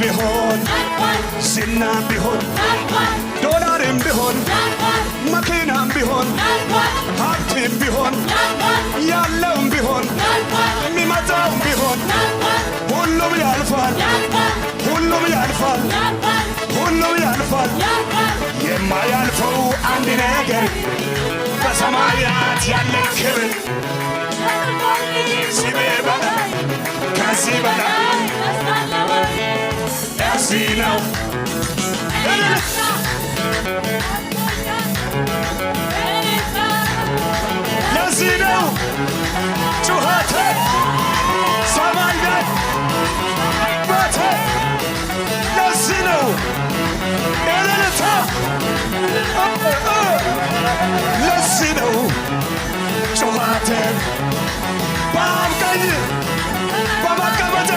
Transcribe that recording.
ቢሆን ዝናም ቢሆን ዶላርም ቢሆን መኪናም ቢሆን ሀብትም ቢሆን ያለውም ቢሆን የሚመጣውም ቢሆን ሁሉም ያልፋል፣ ሁሉም ያልፋል፣ ሁሉም ያልፋል። የማያልፈው አንድ ነገር በሰማያት ያለ ክብር ከዚህ በላይ እዚህ ነው። ለዚህ ነው ጩኸቴ ሰማይ ላይ ቦቴ። ለዚህ ነው እልልታ። ለዚህ ነው ጩኸቴ በአብ ቀኝ በመቀመጥ